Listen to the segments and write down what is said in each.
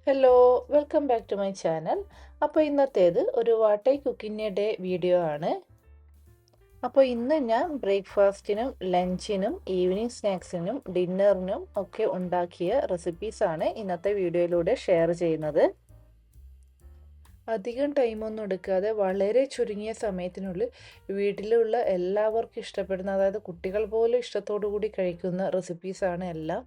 Hello, welcome back to my channel. അപ്പോൾ ഇന്നത്തേത് ഒരു വാട്ടൈ കുക്കിംഗ് ഡേ വീഡിയോ ആണ്. അപ്പോൾ ഇന്ന് ഞാൻ ബ്രേക്ക്ഫാസ്റ്റിനും ലഞ്ചിനും ഈവനിങ് സ്നാക്സിനും ഡിന്നറിനും ഒക്കെ ഉണ്ടാക്കിയ റെസിപ്പീസാണ് ഇന്നത്തെ വീഡിയോയിലൂടെ ഷെയർ ചെയ്യുന്നത്. അധികം ടൈമൊന്നും എടുക്കാതെ വളരെ ചുരുങ്ങിയ സമയത്തിനുള്ളിൽ വീട്ടിലുള്ള എല്ലാവർക്കും ഇഷ്ടപ്പെടുന്ന, അതായത് കുട്ടികൾ പോലും ഇഷ്ടത്തോടു കൂടി കഴിക്കുന്ന റെസിപ്പീസാണ് എല്ലാം.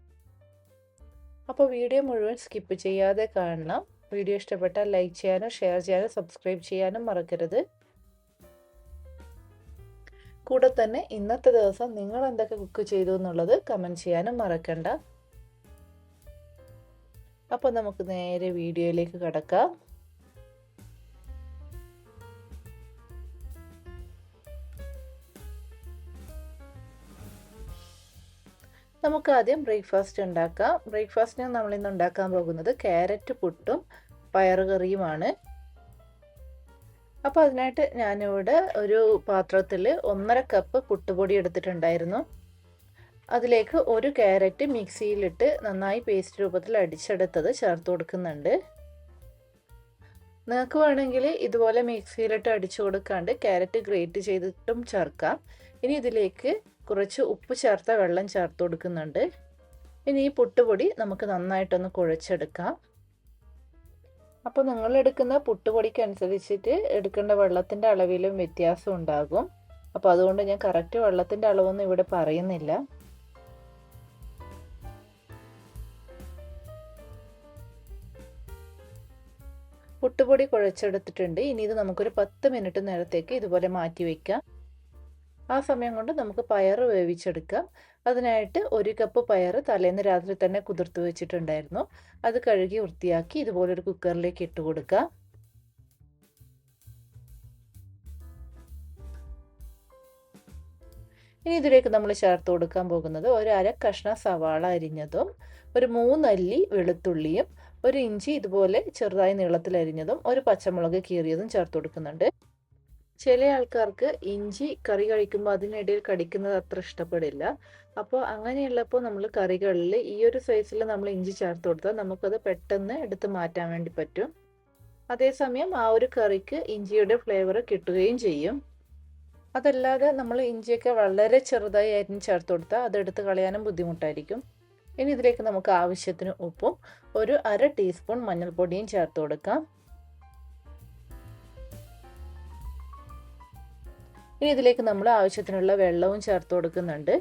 അപ്പോൾ വീഡിയോ മുഴുവൻ സ്കിപ്പ് ചെയ്യാതെ കാണണം. വീഡിയോ ഇഷ്ടപ്പെട്ടാൽ ലൈക്ക് ചെയ്യാനും ഷെയർ ചെയ്യാനും സബ്സ്ക്രൈബ് ചെയ്യാനും മറക്കരുത്. കൂടെ തന്നെ ഇന്നത്തെ ദിവസം നിങ്ങൾ എന്തൊക്കെ കുക്ക് ചെയ്തു എന്നുള്ളത് കമൻറ്റ് ചെയ്യാനും മറക്കണ്ട. അപ്പോൾ നമുക്ക് നേരെ വീഡിയോയിലേക്ക് കടക്കാം. നമുക്ക് ആദ്യം ബ്രേക്ക്ഫാസ്റ്റ് ഉണ്ടാക്കാം. ബ്രേക്ക്ഫാസ്റ്റിന് നമ്മളിന്ന് ഉണ്ടാക്കാൻ പോകുന്നത് ക്യാരറ്റ് പുട്ടും പയറുകറിയുമാണ്. അപ്പോൾ അതിനായിട്ട് ഞാനിവിടെ ഒരു പാത്രത്തിൽ 1.5 കപ്പ് പുട്ടുപൊടി എടുത്തിട്ടുണ്ടായിരുന്നു. അതിലേക്ക് ഒരു ക്യാരറ്റ് മിക്സിയിലിട്ട് നന്നായി പേസ്റ്റ് രൂപത്തിൽ അടിച്ചെടുത്തത് ചേർത്ത് കൊടുക്കുന്നുണ്ട്. നിങ്ങൾക്ക് വേണമെങ്കിൽ ഇതുപോലെ മിക്സിയിലിട്ട് അടിച്ചു കൊടുക്കാണ്ട് ക്യാരറ്റ് ഗ്രേറ്റ് ചെയ്തിട്ടും ചേർക്കാം. ഇനി ഇതിലേക്ക് കുറച്ച് ഉപ്പ് ചേർത്ത വെള്ളം ചേർത്ത് കൊടുക്കുന്നുണ്ട്. ഇനി ഈ പുട്ടുപൊടി നമുക്ക് നന്നായിട്ടൊന്ന് കുഴച്ചെടുക്കാം. അപ്പോൾ നിങ്ങൾ എടുക്കുന്ന പുട്ടുപൊടിക്ക് അനുസരിച്ചിട്ട് എടുക്കേണ്ട വെള്ളത്തിൻ്റെ അളവിലും വ്യത്യാസം ഉണ്ടാകും. അപ്പോൾ അതുകൊണ്ട് ഞാൻ കറക്റ്റ് വെള്ളത്തിൻ്റെ അളവൊന്നും ഇവിടെ പറയുന്നില്ല. പുട്ടുപൊടി കുഴച്ചെടുത്തിട്ടുണ്ട്. ഇനി ഇത് നമുക്കൊരു 10 മിനിറ്റ് നേരത്തേക്ക് ഇതുപോലെ മാറ്റി വയ്ക്കാം. ആ സമയം കൊണ്ട് നമുക്ക് പയർ വേവിച്ചെടുക്കാം. അതിനായിട്ട് 1 കപ്പ് പയർ തലേന്ന് രാത്രി തന്നെ കുതിർത്ത് വെച്ചിട്ടുണ്ടായിരുന്നു. അത് കഴുകി വൃത്തിയാക്കി ഇതുപോലൊരു കുക്കറിലേക്ക് ഇട്ട് കൊടുക്കാം. ഇനി ഇതിലേക്ക് നമ്മൾ ചേർത്ത് കൊടുക്കാൻ പോകുന്നത് ഒരു 1/2 കഷ്ണം സവാള അരിഞ്ഞതും, ഒരു 3 അല്ലി വെളുത്തുള്ളിയും, 1 ഇഞ്ചി ഇതുപോലെ ചെറുതായി നീളത്തിൽ അരിഞ്ഞതും, ഒരു പച്ചമുളക് കീറിയതും ചേർത്ത് കൊടുക്കുന്നുണ്ട്. ചില ആൾക്കാർക്ക് ഇഞ്ചി കറി കഴിക്കുമ്പോൾ അതിനിടയിൽ കടിക്കുന്നത് അത്ര ഇഷ്ടപ്പെടില്ല. അപ്പോൾ അങ്ങനെയുള്ളപ്പോൾ നമ്മൾ കറികളിൽ ഈ ഒരു സൈസിൽ നമ്മൾ ഇഞ്ചി ചേർത്ത് കൊടുത്താൽ നമുക്കത് പെട്ടെന്ന് എടുത്ത് മാറ്റാൻ വേണ്ടി പറ്റും. അതേസമയം ആ ഒരു കറിക്ക് ഇഞ്ചിയുടെ ഫ്ലേവർ കിട്ടുകയും ചെയ്യും. അതല്ലാതെ നമ്മൾ ഇഞ്ചിയൊക്കെ വളരെ ചെറുതായി അരിഞ്ഞ് ചേർത്ത് കൊടുത്താൽ അതെടുത്ത് കളയാനും ബുദ്ധിമുട്ടായിരിക്കും. ഇനി ഇതിലേക്ക് നമുക്ക് ആവശ്യത്തിന് ഉപ്പും ഒരു 1/2 ടീസ്പൂൺ മഞ്ഞൾപ്പൊടിയും ചേർത്ത് കൊടുക്കാം. ഇനി ഇതിലേക്ക് നമ്മൾ ആവശ്യത്തിനുള്ള വെള്ളവും ചേർത്ത് കൊടുക്കുന്നുണ്ട്.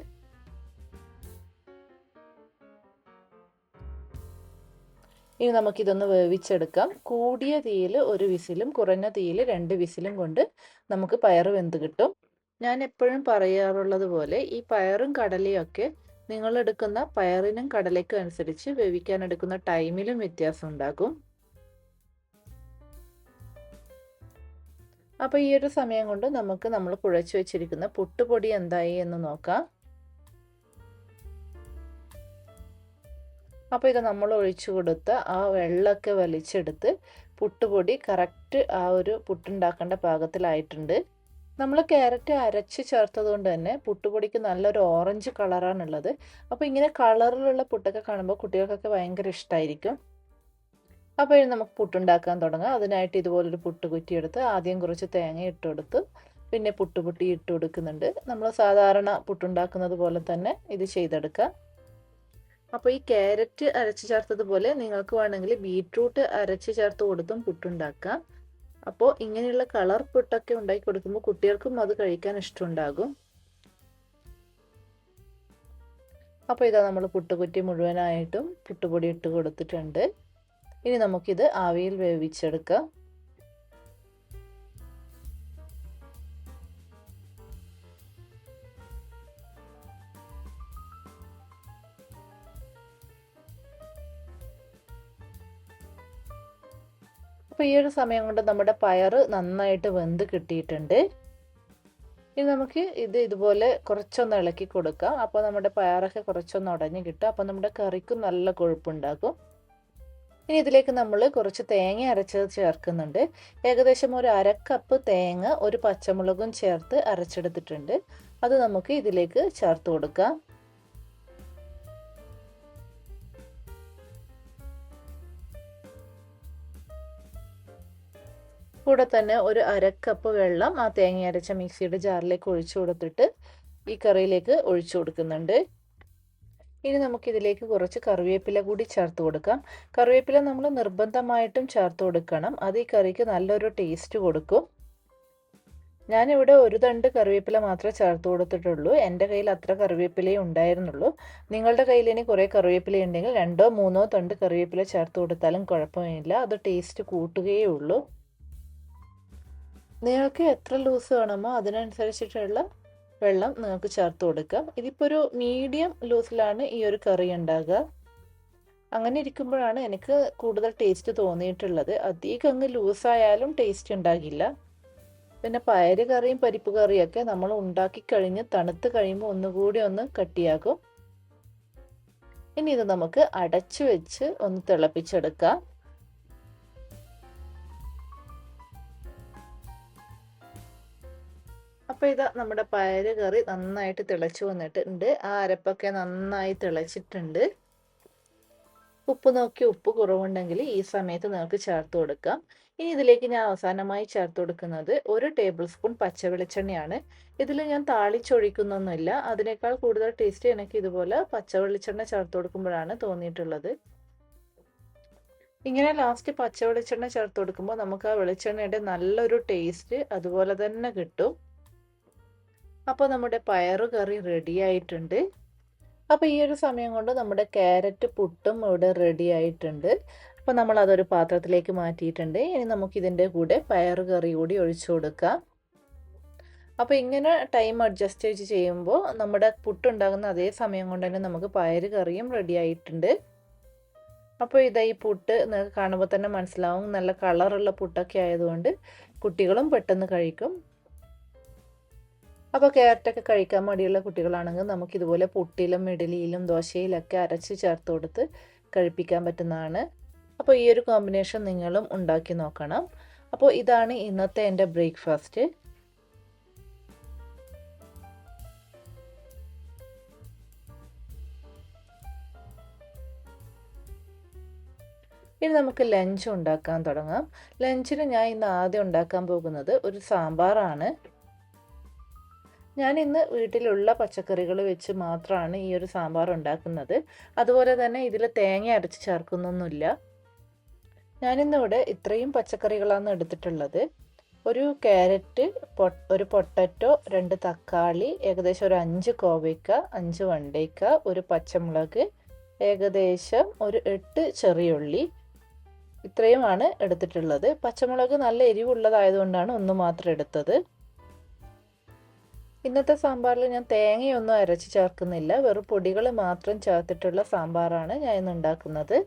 ഇനി നമുക്കിതൊന്ന് വേവിച്ചെടുക്കാം. കൂടിയ തീയിൽ 1 വിസിലും കുറഞ്ഞ തീയിൽ 2 വിസിലും കൊണ്ട് നമുക്ക് പയർ വെന്ത് കിട്ടും. ഞാൻ എപ്പോഴും പറയാറുള്ളത് പോലെ ഈ പയറും കടലയും ഒക്കെ നിങ്ങൾ എടുക്കുന്ന പയറിനും കടലയ്ക്കും അനുസരിച്ച് വേവിക്കാൻ എടുക്കുന്ന ടൈമിലും വ്യത്യാസം ഉണ്ടാകും. അപ്പോൾ ഈ ഒരു സമയം കൊണ്ട് നമുക്ക് നമ്മൾ കുഴച്ച് വെച്ചിരിക്കുന്ന പുട്ടുപൊടി എന്തായി എന്ന് നോക്കാം. അപ്പോൾ ഇത് നമ്മൾ ഒഴിച്ചു കൊടുത്ത ആ വെള്ളമൊക്കെ വലിച്ചെടുത്ത് പുട്ടുപൊടി കറക്റ്റ് ആ ഒരു പുട്ടുണ്ടാക്കേണ്ട പാകത്തിലായിട്ടുണ്ട്. നമ്മൾ ക്യാരറ്റ് അരച്ച് ചേർത്തത് കൊണ്ട് തന്നെ പുട്ടുപൊടിക്ക് നല്ലൊരു ഓറഞ്ച് കളറാണുള്ളത്. അപ്പോൾ ഇങ്ങനെ കളറിലുള്ള പുട്ടൊക്കെ കാണുമ്പോൾ കുട്ടികൾക്കൊക്കെ ഭയങ്കര ഇഷ്ടമായിരിക്കും. അപ്പോൾ ഇനി നമുക്ക് പുട്ടുണ്ടാക്കാൻ തുടങ്ങാം. അതിനായിട്ട് ഇതുപോലൊരു പുട്ട് കുറ്റിയെടുത്ത് ആദ്യം കുറച്ച് തേങ്ങ ഇട്ട് കൊടുത്ത് പിന്നെ പുട്ടുപൊടി ഇട്ട് കൊടുക്കുന്നുണ്ട്. നമ്മൾ സാധാരണ പുട്ടുണ്ടാക്കുന്നത് പോലെ തന്നെ ഇത് ചെയ്തെടുക്കാം. അപ്പോൾ ഈ ക്യാരറ്റ് അരച്ച് ചേർത്തതുപോലെ നിങ്ങൾക്ക് വേണമെങ്കിൽ ബീറ്റ്റൂട്ട് അരച്ച് ചേർത്ത് കൊടുത്തും പുട്ടുണ്ടാക്കാം. അപ്പോൾ ഇങ്ങനെയുള്ള കളർ പുട്ടൊക്കെ ഉണ്ടാക്കി കൊടുക്കുമ്പോൾ കുട്ടികൾക്കും അത് കഴിക്കാൻ ഇഷ്ടമുണ്ടാകും. അപ്പോൾ ഇതാ നമ്മൾ പുട്ടുകുറ്റി മുഴുവനായിട്ടും പുട്ടുപൊടി ഇട്ട് കൊടുത്തിട്ടുണ്ട്. ഇനി നമുക്കിത് ആവിയിൽ വേവിച്ചെടുക്കാം. അപ്പോൾ ഈ ഒരു സമയം കൊണ്ട് നമ്മുടെ പയർ നന്നായിട്ട് വെന്ത് കിട്ടിയിട്ടുണ്ട്. ഇനി നമുക്ക് ഇത് ഇതുപോലെ കുറച്ചൊന്ന് ഇളക്കി കൊടുക്കാം. അപ്പോൾ നമ്മുടെ പയറൊക്കെ കുറച്ചൊന്ന് ഉടഞ്ഞ് കിട്ടും. അപ്പോൾ നമ്മുടെ കറിക്കും നല്ല കൊഴുപ്പുണ്ടാകും. ഇനി ഇതിലേക്ക് നമ്മൾ കുറച്ച് തേങ്ങ അരച്ചത് ചേർക്കുന്നുണ്ട്. ഏകദേശം ഒരു 1/2 കപ്പ് തേങ്ങ ഒരു പച്ചമുളകും ചേർത്ത് അരച്ചെടുത്തിട്ടുണ്ട്. അത് നമുക്ക് ഇതിലേക്ക് ചേർത്ത് കൊടുക്കാം. കൂടെ തന്നെ ഒരു അരക്കപ്പ് വെള്ളം ആ തേങ്ങ അരച്ച മിക്സിയുടെ ജാറിലേക്ക് ഒഴിച്ചു കൊടുത്തിട്ട് ഈ കറിയിലേക്ക് ഒഴിച്ചു കൊടുക്കുന്നുണ്ട്. ഇനി നമുക്കിതിലേക്ക് കുറച്ച് കറിവേപ്പില കൂടി ചേർത്ത് കൊടുക്കാം. കറിവേപ്പില നമ്മൾ നിർബന്ധമായിട്ടും ചേർത്ത് കൊടുക്കണം. അത് ഈ കറിക്ക് നല്ലൊരു ടേസ്റ്റ് കൊടുക്കും. ഞാനിവിടെ ഒരു തണ്ട് കറിവേപ്പില മാത്രമേ ചേർത്ത് കൊടുത്തിട്ടുള്ളൂ. എൻ്റെ കയ്യിൽ അത്ര കറിവേപ്പിലയേ ഉണ്ടായിരുന്നുള്ളൂ. നിങ്ങളുടെ കയ്യിൽ ഇനി കുറേ കറിവേപ്പില ഉണ്ടെങ്കിൽ 2-3 തണ്ട് കറിവേപ്പില ചേർത്ത് കൊടുത്താലും കുഴപ്പമില്ല. അത് ടേസ്റ്റ് കൂട്ടുകയേ ഉള്ളൂ. നിങ്ങൾക്ക് എത്ര ലൂസ് വേണമോ അതിനനുസരിച്ചിട്ടുള്ള വെള്ളം നിങ്ങൾക്ക് ചേർത്ത് കൊടുക്കാം. ഇതിപ്പോൾ ഒരു മീഡിയം ലൂസിലാണ് ഈ ഒരു കറി ഉണ്ടാകുക. അങ്ങനെ ഇരിക്കുമ്പോഴാണ് എനിക്ക് കൂടുതൽ ടേസ്റ്റ് തോന്നിയിട്ടുള്ളത്. അധികം അങ്ങ് ലൂസായാലും ടേസ്റ്റ് ഉണ്ടാകില്ല. പിന്നെ പയറ് കറിയും പരിപ്പ് കറിയൊക്കെ നമ്മൾ ഉണ്ടാക്കി കഴിഞ്ഞ് തണുത്ത് കഴിയുമ്പോൾ ഒന്നുകൂടി ഒന്ന് കട്ടിയാകും. ഇനി ഇത് നമുക്ക് അടച്ചു വെച്ച് ഒന്ന് തിളപ്പിച്ചെടുക്കാം. അപ്പോൾ ഇതാ നമ്മുടെ പയറ് കറി നന്നായിട്ട് തിളച്ചു വന്നിട്ടുണ്ട്. ആ അരപ്പൊക്കെ നന്നായി തിളച്ചിട്ടുണ്ട്. ഉപ്പ് നോക്കി ഉപ്പ് കുറവുണ്ടെങ്കിൽ ഈ സമയത്ത് നിങ്ങൾക്ക് ചേർത്ത് കൊടുക്കാം. ഇനി ഇതിലേക്ക് ഞാൻ അവസാനമായി ചേർത്ത് കൊടുക്കുന്നത് 1 ടേബിൾ സ്പൂൺ പച്ച വെളിച്ചെണ്ണയാണ്. ഇതിൽ ഞാൻ താളിച്ചൊഴിക്കുന്നൊന്നുമില്ല. അതിനേക്കാൾ കൂടുതൽ ടേസ്റ്റ് എനിക്ക് ഇതുപോലെ പച്ച വെളിച്ചെണ്ണ ചേർത്ത് കൊടുക്കുമ്പോഴാണ് തോന്നിയിട്ടുള്ളത്. ഇങ്ങനെ ലാസ്റ്റ് പച്ച വെളിച്ചെണ്ണ ചേർത്ത് കൊടുക്കുമ്പോൾ നമുക്ക് ആ വെളിച്ചെണ്ണയുടെ നല്ലൊരു ടേസ്റ്റ് അതുപോലെ തന്നെ കിട്ടും. അപ്പോൾ നമ്മുടെ പയറു കറി റെഡി ആയിട്ടുണ്ട്. അപ്പോൾ ഈ ഒരു സമയം കൊണ്ട് നമ്മുടെ ക്യാരറ്റ് പുട്ടും ഇവിടെ റെഡി ആയിട്ടുണ്ട്. അപ്പോൾ നമ്മൾ അതൊരു പാത്രത്തിലേക്ക് മാറ്റിയിട്ടുണ്ട്. ഇനി നമുക്കിതിൻ്റെ കൂടെ പയറ് കറി കൂടി ഒഴിച്ചു കൊടുക്കാം. അപ്പോൾ ഇങ്ങനെ ടൈം അഡ്ജസ്റ്റ് ചെയ്യുമ്പോൾ നമ്മുടെ പുട്ടുണ്ടാകുന്ന അതേ സമയം കൊണ്ട് തന്നെ നമുക്ക് പയറ് കറിയും റെഡി ആയിട്ടുണ്ട്. അപ്പോൾ ഇതാ ഈ പുട്ട് നിങ്ങൾക്ക് കാണുമ്പോൾ തന്നെ മനസ്സിലാവും, നല്ല കളറുള്ള പുട്ടൊക്കെ ആയതുകൊണ്ട് കുട്ടികളും പെട്ടെന്ന് കഴിക്കും. അപ്പോൾ ക്യാരറ്റൊക്കെ കഴിക്കാൻ മടിയുള്ള കുട്ടികളാണെങ്കിൽ നമുക്കിതുപോലെ പുട്ടിലും ഇഡലിയിലും ദോശയിലൊക്കെ അരച്ച് ചേർത്ത് കൊടുത്ത് കഴിപ്പിക്കാൻ പറ്റുന്നതാണ്. അപ്പോൾ ഈ ഒരു കോമ്പിനേഷൻ നിങ്ങളും ഉണ്ടാക്കി നോക്കണം. അപ്പോൾ ഇതാണ് ഇന്നത്തെ എൻ്റെ ബ്രേക്ക്ഫാസ്റ്റ്. ഇനി നമുക്ക് ലഞ്ച് ഉണ്ടാക്കാൻ തുടങ്ങാം. ലഞ്ചിന് ഞാൻ ഇന്ന് ആദ്യം ഉണ്ടാക്കാൻ പോകുന്നത് ഒരു സാമ്പാറാണ്. ഞാൻ ഇന്ന് വീട്ടിലുള്ള പച്ചക്കറികൾ വെച്ച് മാത്രമാണ് ഈ ഒരു സാമ്പാർ ഉണ്ടാക്കുന്നത്. അതുപോലെ തന്നെ ഇതിൽ തേങ്ങ അരച്ച് ചേർക്കുന്നൊന്നുമില്ല. ഞാനിന്നിവിടെ ഇത്രയും പച്ചക്കറികളാണ് എടുത്തിട്ടുള്ളത്. ഒരു ക്യാരറ്റ്, ഒരു പൊട്ടറ്റോ, 2 തക്കാളി, ഏകദേശം ഒരു 5 കോവയ്ക്ക, 5 വെണ്ടയ്ക്ക, ഒരു പച്ചമുളക്, ഏകദേശം ഒരു 8 ചെറിയുള്ളി, ഇത്രയുമാണ് എടുത്തിട്ടുള്ളത്. പച്ചമുളക് നല്ല എരിവുള്ളതായതുകൊണ്ടാണ് ഒന്ന് മാത്രം എടുത്തത്. ഇന്നത്തെ സാമ്പാറിൽ ഞാൻ തേങ്ങയൊന്നും അരച്ച് ചേർക്കുന്നില്ല. വെറും പൊടികൾ മാത്രം ചേർത്തിട്ടുള്ള സാമ്പാറാണ് ഞാൻ ഇന്ന് ഉണ്ടാക്കുന്നത്.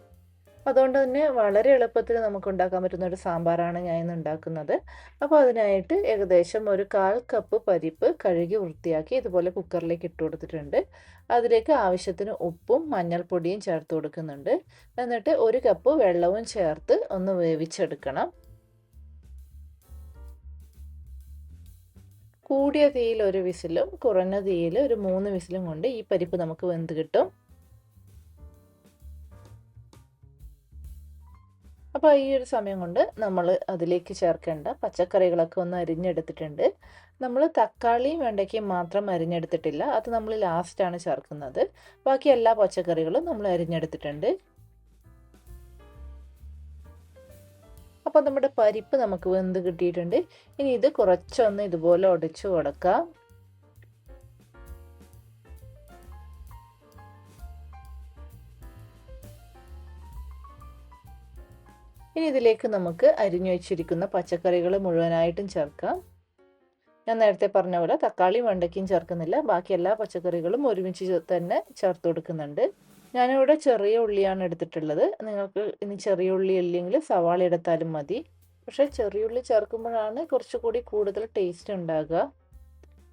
അതുകൊണ്ട് തന്നെ വളരെ എളുപ്പത്തിൽ നമുക്ക് ഉണ്ടാക്കാൻ പറ്റുന്ന ഒരു സാമ്പാറാണ് ഞാൻ ഇന്ന് ഉണ്ടാക്കുന്നത്. അപ്പോൾ അതിനായിട്ട് ഏകദേശം ഒരു 1/4 കപ്പ് പരിപ്പ് കഴുകി വൃത്തിയാക്കി ഇതുപോലെ കുക്കറിലേക്ക് ഇട്ട് കൊടുത്തിട്ടുണ്ട്. അതിലേക്ക് ആവശ്യത്തിന് ഉപ്പും മഞ്ഞൾപ്പൊടിയും ചേർത്ത് കൊടുക്കുന്നുണ്ട്. എന്നിട്ട് 1 കപ്പ് വെള്ളവും ചേർത്ത് ഒന്ന് വേവിച്ചെടുക്കണം. കൂടിയ തീയിൽ 1 വിസിലും കുറഞ്ഞ തീയിൽ ഒരു 3 വിസിലും കൊണ്ട് ഈ പരിപ്പ് നമുക്ക് വെന്ത് കിട്ടും. അപ്പോൾ ഈ ഒരു സമയം കൊണ്ട് നമ്മൾ അതിലേക്ക് ചേർക്കേണ്ട പച്ചക്കറികളൊക്കെ ഒന്ന് അരിഞ്ഞെടുത്തിട്ടുണ്ട്. നമ്മൾ തക്കാളിയും വെണ്ടയ്ക്കയും മാത്രം അരിഞ്ഞെടുത്തിട്ടില്ല. അത് നമ്മൾ ലാസ്റ്റാണ് ചേർക്കുന്നത്. ബാക്കി എല്ലാ പച്ചക്കറികളും നമ്മൾ അരിഞ്ഞെടുത്തിട്ടുണ്ട്. അപ്പോൾ നമ്മുടെ പരിപ്പ് നമുക്ക് വെന്ത് കിട്ടിയിട്ടുണ്ട്. ഇനി ഇത് കുറച്ചൊന്ന് ഇതുപോലെ ഉടച്ചു കൊടുക്കാം. ഇനി ഇതിലേക്ക് നമുക്ക് അരിഞ്ഞു വെച്ചിരിക്കുന്ന പച്ചക്കറികൾ മുഴുവനായിട്ടും ചേർക്കാം. ഞാൻ നേരത്തെ പറഞ്ഞ പോലെ തക്കാളി വെണ്ടയ്ക്കയും ചേർക്കുന്നില്ല. ബാക്കി എല്ലാ പച്ചക്കറികളും ഒരുമിച്ച് തന്നെ ചേർത്ത് കൊടുക്കുന്നുണ്ട്. ഞാനിവിടെ ചെറിയ ഉള്ളിയാണ് എടുത്തിട്ടുള്ളത്. നിങ്ങൾക്ക് ഇനി ചെറിയ ഉള്ളി ഇല്ലെങ്കിൽ സവാള എടുത്താലും മതി. പക്ഷേ ചെറിയ ഉള്ളി ചേർക്കുമ്പോഴാണ് കുറച്ചുകൂടി കൂടുതൽ ടേസ്റ്റ് ഉണ്ടാകുക.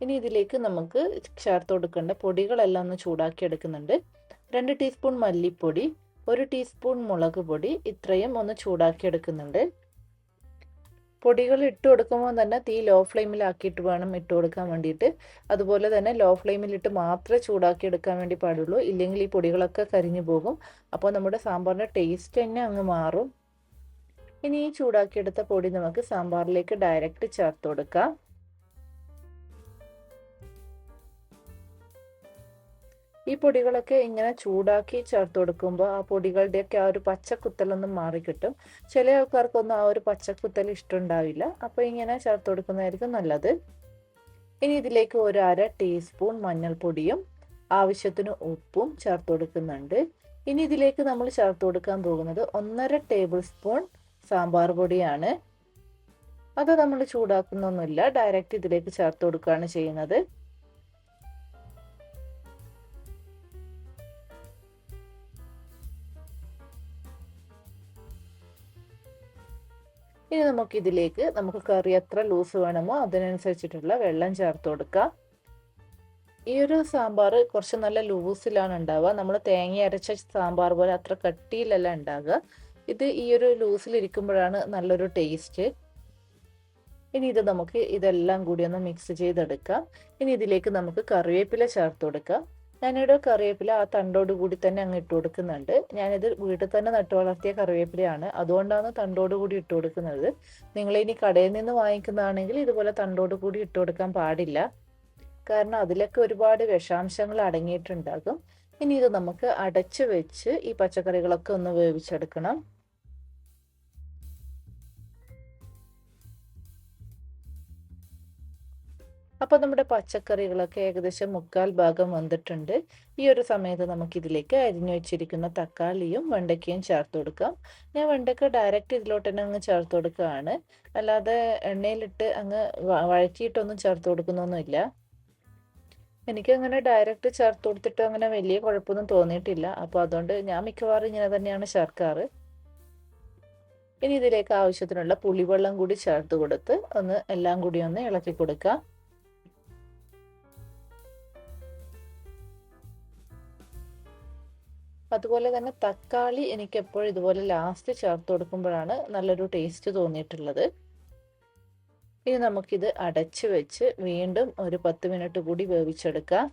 ഇനി ഇതിലേക്ക് നമുക്ക് ചേർത്ത് കൊടുക്കേണ്ട പൊടികളെല്ലാം ഒന്ന് ചൂടാക്കി എടുക്കുന്നുണ്ട്. 2 ടീസ്പൂൺ മല്ലിപ്പൊടി, 1 ടീസ്പൂൺ മുളക് പൊടി, ഇത്രയും ഒന്ന് ചൂടാക്കി എടുക്കുന്നുണ്ട്. പൊടികൾ ഇട്ട് കൊടുക്കുമ്പോൾ തന്നെ തീ ലോ ഫ്ലെയിമിലാക്കിയിട്ട് വേണം ഇട്ട് കൊടുക്കാൻ വേണ്ടിയിട്ട്. അതുപോലെ തന്നെ ലോ ഫ്ലെയിമിലിട്ട് മാത്രമേ ചൂടാക്കി എടുക്കാൻ വേണ്ടി പാടുള്ളൂ. ഇല്ലെങ്കിൽ ഈ പൊടികളൊക്കെ കരിഞ്ഞു പോകും. അപ്പോൾ നമ്മുടെ സാമ്പാറിൻ്റെ ടേസ്റ്റ് തന്നെ അങ്ങ് മാറും. ഇനി ഈ ചൂടാക്കിയെടുത്ത പൊടി നമുക്ക് സാമ്പാറിലേക്ക് ഡയറക്റ്റ് ചേർത്ത് കൊടുക്കാം. ഈ പൊടികളൊക്കെ ഇങ്ങനെ ചൂടാക്കി ചേർത്ത് കൊടുക്കുമ്പോൾ ആ പൊടികളുടെയൊക്കെ ആ ഒരു പച്ചക്കുത്തലൊന്നും മാറിക്കിട്ടും. ചില ആൾക്കാർക്കൊന്നും ആ ഒരു പച്ചക്കുത്തൽ ഇഷ്ടമുണ്ടാവില്ല. അപ്പോൾ ഇങ്ങനെ ചേർത്ത് കൊടുക്കുന്നതായിരിക്കും നല്ലത്. ഇനി ഇതിലേക്ക് ഒരു 1/2 ടീസ്പൂൺ മഞ്ഞൾപ്പൊടിയും ആവശ്യത്തിന് ഉപ്പും ചേർത്ത് കൊടുക്കുന്നുണ്ട്. ഇനി ഇതിലേക്ക് നമ്മൾ ചേർത്ത് കൊടുക്കാൻ പോകുന്നത് 1.5 ടേബിൾ സ്പൂൺ സാമ്പാർ പൊടിയാണ്. അത് നമ്മൾ ചൂടാക്കുന്നൊന്നുമില്ല, ഡയറക്റ്റ് ഇതിലേക്ക് ചേർത്ത് കൊടുക്കുകയാണ് ചെയ്യുന്നത്. ഇനി നമുക്ക് കറി എത്ര ലൂസ് വേണമോ അതിനനുസരിച്ചിട്ടുള്ള വെള്ളം ചേർത്ത് കൊടുക്കാം. ഈ ഒരു സാമ്പാർ കുറച്ച് നല്ല ലൂസിലാണ് ഉണ്ടാവുക. നമ്മൾ തേങ്ങ അരച്ച സാമ്പാർ പോലെ അത്ര കട്ടിയിലല്ല ഉണ്ടാകുക. ഇത് ഈ ഒരു ലൂസിലിരിക്കുമ്പോഴാണ് നല്ലൊരു ടേസ്റ്റ്. ഇനി നമുക്ക് ഇതെല്ലാം കൂടി ഒന്ന് മിക്സ് ചെയ്തെടുക്കാം. ഇനി ഇതിലേക്ക് നമുക്ക് കറിവേപ്പില ചേർത്ത് കൊടുക്കാം. ഞാനിവിടെ കറിവേപ്പില ആ തണ്ടോട് കൂടി തന്നെ അങ്ങ് ഇട്ട് കൊടുക്കുന്നുണ്ട്. ഞാനിത് വീട്ടിൽ തന്നെ നട്ടു വളർത്തിയ കറിവേപ്പിലയാണ്, അതുകൊണ്ടാണ് തണ്ടോട് കൂടി ഇട്ട് കൊടുക്കുന്നത്. നിങ്ങളിനി കടയിൽ നിന്ന് വാങ്ങിക്കുന്നതാണെങ്കിൽ ഇതുപോലെ തണ്ടോട് കൂടി ഇട്ട് കൊടുക്കാൻ പാടില്ല, കാരണം അതിലൊക്കെ ഒരുപാട് വിഷാംശങ്ങൾ അടങ്ങിയിട്ടുണ്ടാകും. ഇനി ഇത് നമുക്ക് അടച്ചു വെച്ച് ഈ പച്ചക്കറികളൊക്കെ ഒന്ന് വേവിച്ചെടുക്കണം. അപ്പോൾ നമ്മുടെ പച്ചക്കറികളൊക്കെ ഏകദേശം 1/4 ഭാഗം വെന്തിട്ടുണ്ട്. ഈ ഒരു സമയത്ത് നമുക്കിതിലേക്ക് അരിഞ്ഞു വെച്ചിരിക്കുന്ന തക്കാളിയും വെണ്ടയ്ക്കയും ചേർത്ത് കൊടുക്കാം. ഞാൻ വെണ്ടയ്ക്ക ഡയറക്റ്റ് ഇതിലോട്ട് തന്നെ അങ്ങ് ചേർത്ത് കൊടുക്കുകയാണ്, അല്ലാതെ എണ്ണയിലിട്ട് അങ്ങ് വഴറ്റിയിട്ടൊന്നും ചേർത്ത് കൊടുക്കുന്നൊന്നുമില്ല. എനിക്കങ്ങനെ ഡയറക്റ്റ് ചേർത്ത് കൊടുത്തിട്ട് അങ്ങനെ വലിയ കുഴപ്പമൊന്നും തോന്നിയിട്ടില്ല. അപ്പോൾ അതുകൊണ്ട് ഞാൻ മിക്കവാറും ഇങ്ങനെ തന്നെയാണ് ചേർക്കാറ്. ഇനി ഇതിലേക്ക് ആവശ്യത്തിനുള്ള പുളിവെള്ളം കൂടി ചേർത്ത് കൊടുത്ത് എല്ലാം കൂടി ഒന്ന് ഇളക്കി കൊടുക്കാം. അതുപോലെ തന്നെ തക്കാളി എനിക്ക് എപ്പോഴും ഇതുപോലെ ലാസ്റ്റ് ചേർത്ത് കൊടുക്കുമ്പോഴാണ് നല്ലൊരു ടേസ്റ്റ് തോന്നിയിട്ടുള്ളത്. ഇനി നമുക്കിത് അടച്ചു വെച്ച് വീണ്ടും ഒരു 10 മിനിറ്റ് കൂടി വേവിച്ചെടുക്കാം.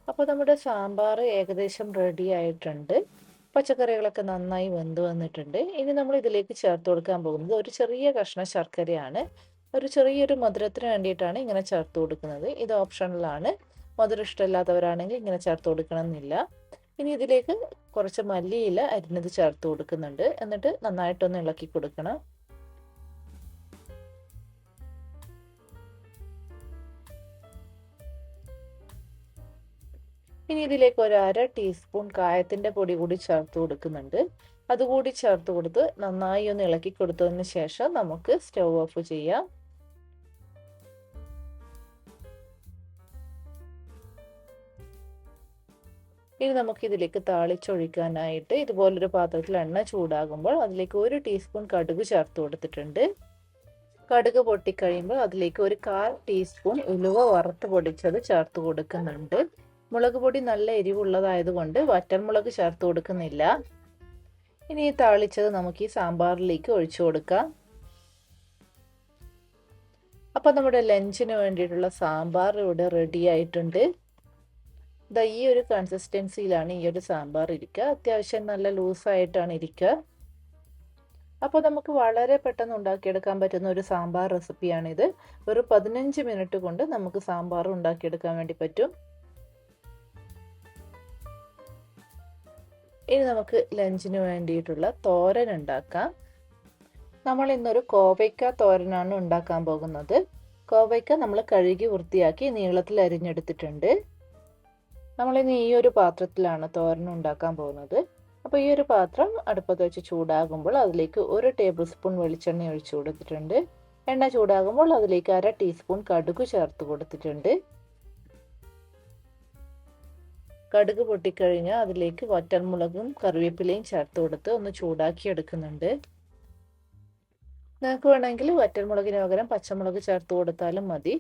അപ്പോൾ നമ്മുടെ സാമ്പാർ ഏകദേശം റെഡി ആയിട്ടുണ്ട്. പച്ചക്കറികളൊക്കെ നന്നായി വെന്ത് വന്നിട്ടുണ്ട്. ഇനി നമ്മൾ ഇതിലേക്ക് ചേർത്ത് കൊടുക്കാൻ പോകുന്നത് ഒരു ചെറിയ കഷ്ണം ശർക്കരയാണ്. ഒരു ചെറിയൊരു മധുരത്തിന് വേണ്ടിയിട്ടാണ് ഇങ്ങനെ ചേർത്ത് കൊടുക്കുന്നത്. ഇത് ഓപ്ഷണലാണ്. മധുരം ഇഷ്ടമില്ലാത്തവരാണെങ്കിൽ ഇങ്ങനെ ചേർത്ത് കൊടുക്കണമെന്നില്ല. ഇനി ഇതിലേക്ക് കുറച്ച് മല്ലിയില അരിഞ്ഞത് ചേർത്ത് കൊടുക്കുന്നുണ്ട്. എന്നിട്ട് നന്നായിട്ടൊന്ന് ഇളക്കി കൊടുക്കണം. ഇനി ഇതിലേക്ക് ഒരു 1/2 ടീസ്പൂൺ കായത്തിൻ്റെ പൊടി കൂടി ചേർത്ത് കൊടുക്കുന്നുണ്ട്. അതുകൂടി ചേർത്ത് കൊടുത്ത് നന്നായി ഒന്ന് ഇളക്കി കൊടുത്തതിന് ശേഷം നമുക്ക് സ്റ്റൗ ഓഫ് ചെയ്യാം. ഇനി നമുക്കിതിലേക്ക് താളിച്ചൊഴിക്കാനായിട്ട് ഇതുപോലൊരു പാത്രത്തിൽ എണ്ണ ചൂടാകുമ്പോൾ അതിലേക്ക് 1 ടീസ്പൂൺ കടുക് ചേർത്ത് കൊടുത്തിട്ടുണ്ട്. കടുക് പൊട്ടിക്കഴിയുമ്പോൾ അതിലേക്ക് ഒരു 1/4 ടീസ്പൂൺ ഉലുവ വറുത്ത് പൊടിച്ചത് ചേർത്ത് കൊടുക്കുന്നുണ്ട്. മുളക് പൊടി നല്ല എരിവുള്ളതായതുകൊണ്ട് വറ്റൽമുളക് ചേർത്ത് കൊടുക്കുന്നില്ല. ഇനി ഈ താളിച്ചത് നമുക്ക് ഈ സാമ്പാറിലേക്ക് ഒഴിച്ചു കൊടുക്കാം. അപ്പോൾ നമ്മുടെ ലഞ്ചിന് വേണ്ടിയിട്ടുള്ള സാമ്പാർ ഇവിടെ റെഡി ആയിട്ടുണ്ട്. ഈ ഒരു കൺസിസ്റ്റൻസിയിലാണ് ഈ ഒരു സാമ്പാർ ഇരിക്കുക. അത്യാവശ്യം നല്ല ലൂസായിട്ടാണ് ഇരിക്കുക. അപ്പോൾ നമുക്ക് വളരെ പെട്ടെന്ന് ഉണ്ടാക്കിയെടുക്കാൻ പറ്റുന്ന ഒരു സാമ്പാർ റെസിപ്പിയാണിത്. ഒരു 15 മിനിറ്റ് കൊണ്ട് നമുക്ക് സാമ്പാർ ഉണ്ടാക്കിയെടുക്കാൻ വേണ്ടി പറ്റും. ഇനി നമുക്ക് ലഞ്ചിന് വേണ്ടിയിട്ടുള്ള തോരൻ ഉണ്ടാക്കാം. നമ്മൾ ഇന്നൊരു കോവയ്ക്ക തോരനാണ് ഉണ്ടാക്കാൻ പോകുന്നത്. കോവയ്ക്ക നമ്മൾ കഴുകി വൃത്തിയാക്കി നീളത്തിൽ അരിഞ്ഞെടുത്തിട്ടുണ്ട്. നമ്മളിന്ന് ഈ ഒരു പാത്രത്തിലാണ് തോരൻ ഉണ്ടാക്കാൻ പോകുന്നത്. അപ്പോൾ ഈ ഒരു പാത്രം അടുപ്പത്ത് വെച്ച് ചൂടാകുമ്പോൾ അതിലേക്ക് 1 ടേബിൾ സ്പൂൺ വെളിച്ചെണ്ണ ഒഴിച്ചു കൊടുത്തിട്ടുണ്ട്. എണ്ണ ചൂടാകുമ്പോൾ അതിലേക്ക് 1/2 ടീസ്പൂൺ കടുക് ചേർത്ത് കൊടുത്തിട്ടുണ്ട്. കടുക് പൊട്ടിക്കഴിഞ്ഞാൽ അതിലേക്ക് വറ്റൽമുളകും കറിവേപ്പിലയും ചേർത്ത് കൊടുത്ത് ഒന്ന് ചൂടാക്കി എടുക്കുന്നുണ്ട്. നിങ്ങൾക്ക് വേണമെങ്കിൽ വറ്റൽമുളകിന് പകരം പച്ചമുളക് ചേർത്ത് കൊടുത്താലും മതി.